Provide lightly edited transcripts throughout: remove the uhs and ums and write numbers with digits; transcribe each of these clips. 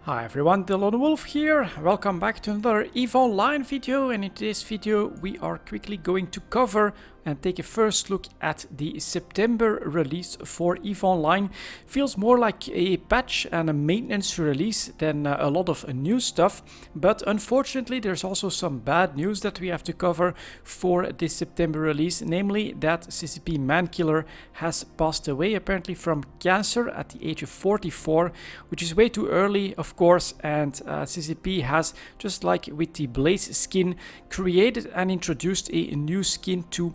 Hi everyone, delonewolf here. Welcome back to another EVE Online video, and in today's video we are quickly going to cover and take a first look at the September release for EVE Online. Feels more like a patch and a maintenance release than a lot of new stuff, but unfortunately there's also some bad news that we have to cover for this September release, namely that CCP Mankiller has passed away apparently from cancer at the age of 44, which is way too early of course, and CCP has, just like with the Blaze skin, created and introduced a new skin to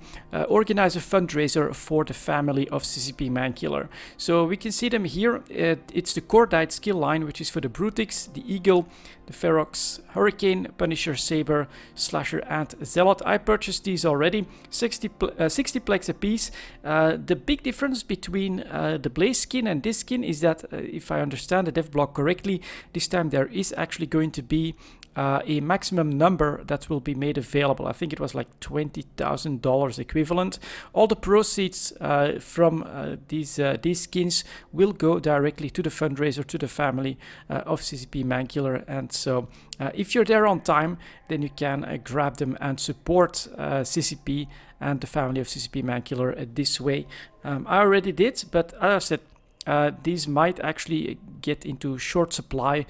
organize a fundraiser for the family of CCP Mankiller. So we can see them here. It's the Cordite skill line, which is for the Brutix, the Eagle, the Ferox, Hurricane, Punisher, Saber, Slasher and Zealot. I purchased these already, 60 plex a piece. The big difference between the Blaze skin and this skin is that, if I understand the dev blog correctly, this time there is actually going to be a maximum number that will be made available. I think it was like $20,000 equivalent. All the proceeds from these skins will go directly to the fundraiser, to the family of CCP Mankiller. And so if you're there on time, then you can grab them and support CCP and the family of CCP Mankiller this way. I already did, but as I said, these might actually get into short supply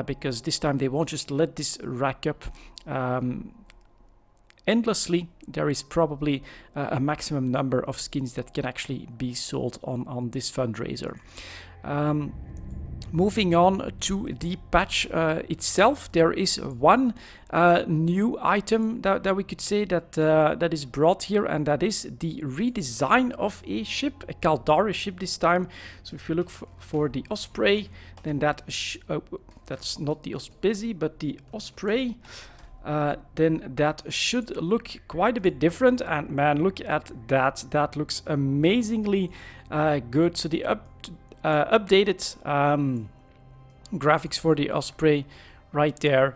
because this time they won't just let this rack up endlessly. There is probably a maximum number of skins that can actually be sold on this fundraiser. Moving on to the patch itself, there is one new item that we could say that is brought here, and that is the redesign of a ship, a Caldari ship this time. So if you look for the Osprey, then that's not the Osprey, but the Osprey. Then that should look quite a bit different, and man, look at that. That looks amazingly good. So the updated graphics for the Osprey right there,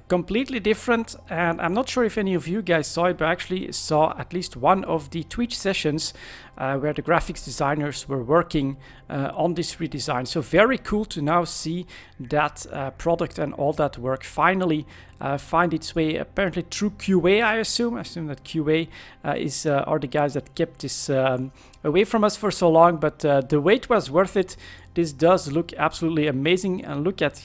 completely different. And I'm not sure if any of you guys saw it, but I actually saw at least one of the Twitch sessions where the graphics designers were working on this redesign. So very cool to now see that product and all that work finally find its way apparently through QA. I assume that QA are the guys that kept this away from us for so long, but the wait was worth it. This does look absolutely amazing, and look at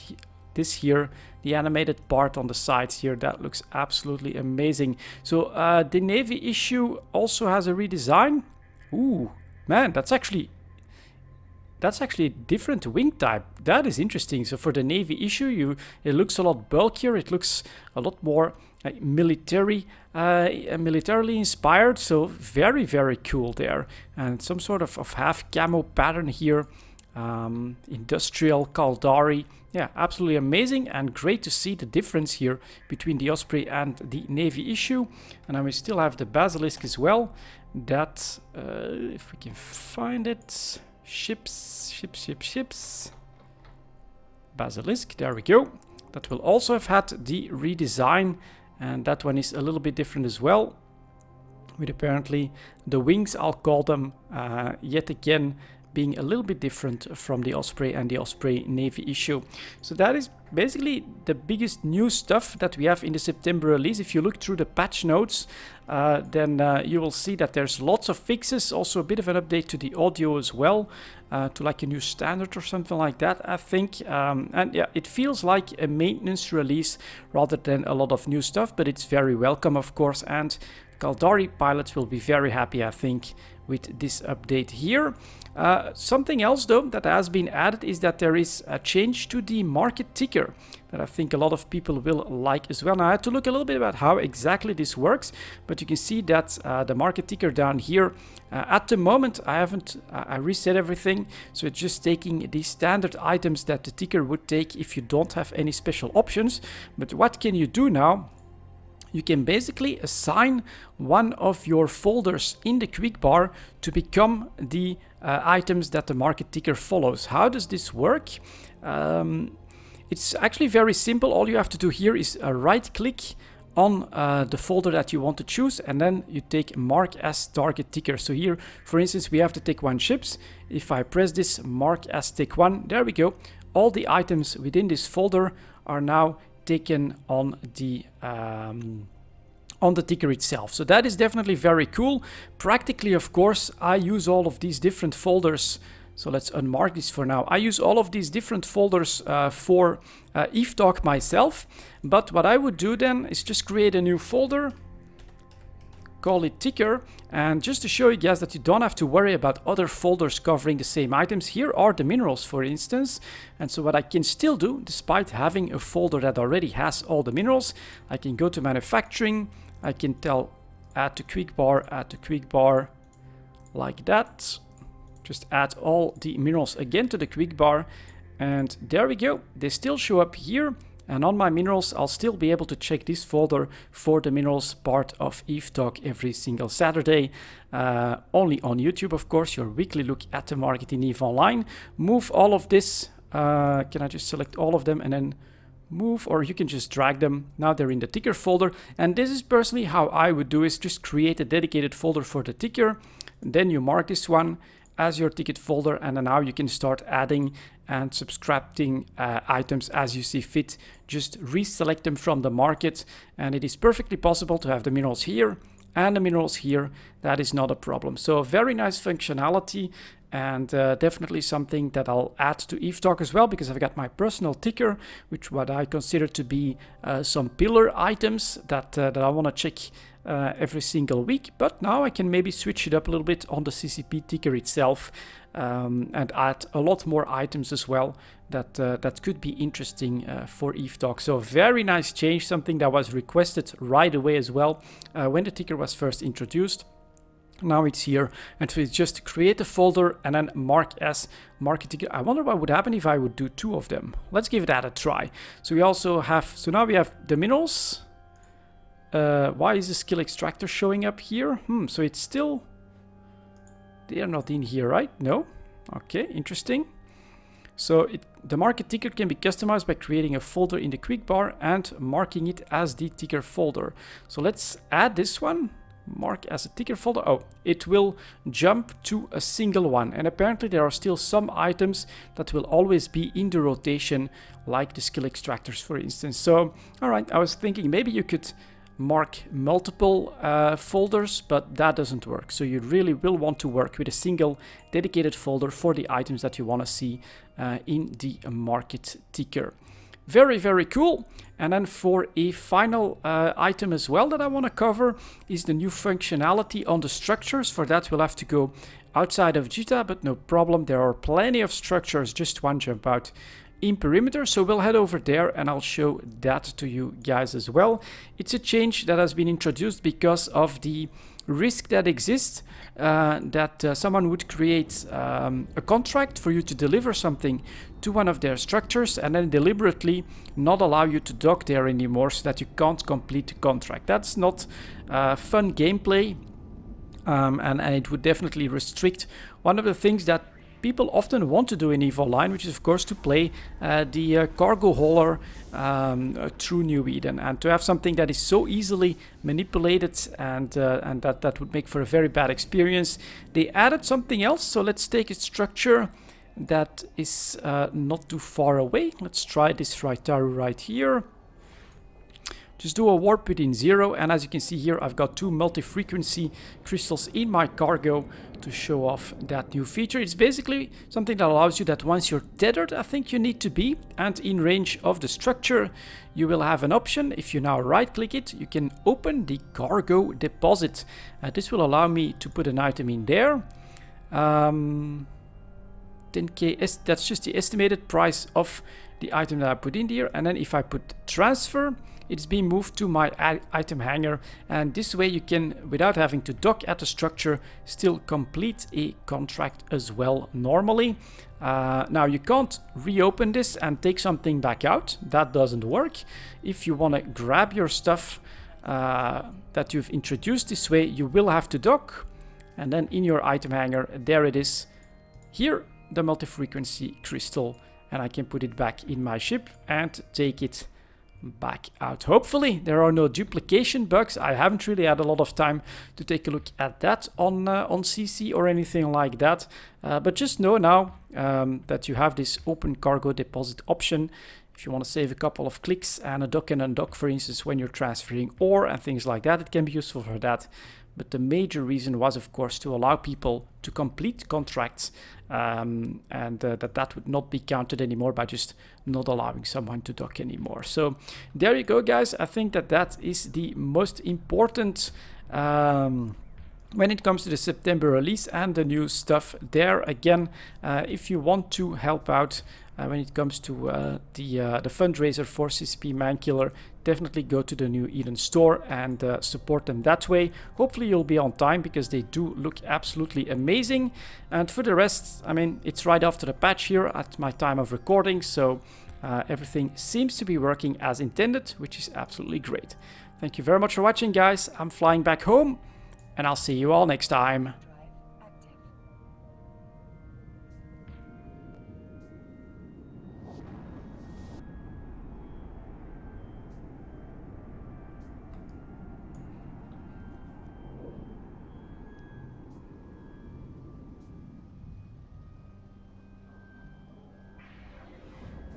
this here, the animated part on the sides here, that looks absolutely amazing. So the Navy issue also has a redesign. Ooh, man, that's actually a different wing type. That is interesting. So for the Navy issue, it looks a lot bulkier. It looks a lot more militarily inspired. So very, very cool there. And some sort of half camo pattern here. Industrial Caldari. Yeah, absolutely amazing, and great to see the difference here between the Osprey and the Navy issue. And then we still have the Basilisk as well. That, if we can find it, ships. Basilisk, there we go. That will also have had the redesign, and that one is a little bit different as well, with apparently the wings, I'll call them, yet again being a little bit different from the Osprey and the Osprey Navy issue. So that is basically the biggest new stuff that we have in the September release. If you look through the patch notes, then you will see that there's lots of fixes, also a bit of an update to the audio as well, to like a new standard or something like that, I think. And yeah, it feels like a maintenance release rather than a lot of new stuff, but it's very welcome, of course, and Caldari pilots will be very happy, I think, with this update here. Something else though that has been added is that there is a change to the market ticker that I think a lot of people will like as well. Now I had to look a little bit about how exactly this works, but you can see that the market ticker down here, at the moment I reset everything, so it's just taking the standard items that the ticker would take if you don't have any special options. But what can you do now? You can basically assign one of your folders in the quick bar to become the items that the market ticker follows. How does this work? It's actually very simple. All you have to do here is right click on the folder that you want to choose, and then you take mark as target ticker. So here, for instance, we have to take one ships. If I press this mark as tick one, there we go. all the items within this folder are now taken on the ticker itself. So that is definitely very cool. Practically, of course, I use all of these different folders. So let's unmark this for now. I use all of these different folders for EveTalk myself. But what I would do then is just create a new folder, call it ticker, and just to show you guys that you don't have to worry about other folders covering the same items. Here are the minerals, for instance, and so what I can still do, despite having a folder that already has all the minerals, I can go to manufacturing, I can tell add to quick bar, like that. Just add all the minerals again to the quick bar, and there we go. They still show up here. And on my minerals, I'll still be able to check this folder for the minerals part of EveTalk every single Saturday. Only on YouTube, of course, your weekly look at the market in EVE Online. Move all of this. Can I just select all of them and then move? Or you can just drag them. Now they're in the ticker folder. And this is personally how I would do is just create a dedicated folder for the ticker. Then you mark this one as your ticket folder, and then now you can start adding and subtracting items as you see fit. Just reselect them from the market, and it is perfectly possible to have the minerals here and the minerals here. That is not a problem. So very nice functionality, and definitely something that I'll add to EveTalk as well, because I've got my personal ticker, which what I consider to be some pillar items that I want to check every single week. But now I can maybe switch it up a little bit on the CCP ticker itself, and add a lot more items as well that could be interesting for EveTalk. So very nice change, something that was requested right away as well when the ticker was first introduced. Now it's here, and so it's just create a folder and then mark as market ticker. I wonder what would happen if I would do two of them. Let's give that a try. So we also have, so now we have the minerals. Why is the skill extractor showing up here? So it's still, they are not in here, right? No. Okay, interesting. So the market ticker can be customized by creating a folder in the quick bar and marking it as the ticker folder. So let's add this one. Mark as a ticker folder. Oh, it will jump to a single one, and apparently there are still some items that will always be in the rotation, like the skill extractors, for instance. So all right, I was thinking maybe you could mark multiple folders, but that doesn't work. So you really will want to work with a single dedicated folder for the items that you want to see in the market ticker. Very, very cool. And then for a final item as well that I want to cover is the new functionality on the structures. For that, we'll have to go outside of JITA, but no problem. There are plenty of structures, just one jump out in perimeter. So we'll head over there and I'll show that to you guys as well. It's a change that has been introduced because of the risk that exists that someone would create a contract for you to deliver something to one of their structures and then deliberately not allow you to dock there anymore so that you can't complete the contract. That's not fun gameplay, and it would definitely restrict one of the things that people often want to do in EVE Online, which is of course to play the cargo hauler through New Eden, and to have something that is so easily manipulated and that would make for a very bad experience. They added something else, so let's take a structure that is not too far away. Let's try this Raitaru right here. Just do a warp within 0, and as you can see here, I've got 2 multi-frequency crystals in my cargo to show off that new feature. It's basically something that allows you that once you're tethered, I think you need to be, and in range of the structure, you will have an option. If you now right-click it, you can open the cargo deposit. This will allow me to put an item in there. 10k, that's just the estimated price of the item that I put in there, and then if I put transfer, it's being moved to my item hanger, and this way you can, without having to dock at the structure, still complete a contract as well normally. Now you can't reopen this and take something back out. That doesn't work. If you want to grab your stuff that you've introduced this way, you will have to dock, and then in your item hanger, there it is. Here, the multi-frequency crystal, and I can put it back in my ship and take it back out. Hopefully there are no duplication bugs. I haven't really had a lot of time to take a look at that on CC or anything like that. But just know now that you have this open cargo deposit option. If you want to save a couple of clicks and a dock and undock, for instance, when you're transferring ore and things like that, it can be useful for that. But the major reason was, of course, to allow people to complete contracts and that would not be counted anymore by just not allowing someone to dock anymore. So there you go, guys. I think that is the most important when it comes to the September release and the new stuff there. Again, if you want to help out when it comes to the fundraiser for CCP Mankiller, definitely go to the new Eden store and support them that way. Hopefully you'll be on time because they do look absolutely amazing. And for the rest, I mean, it's right after the patch here at my time of recording, so everything seems to be working as intended, which is absolutely great. Thank you very much for watching, guys. I'm flying back home, and I'll see you all next time.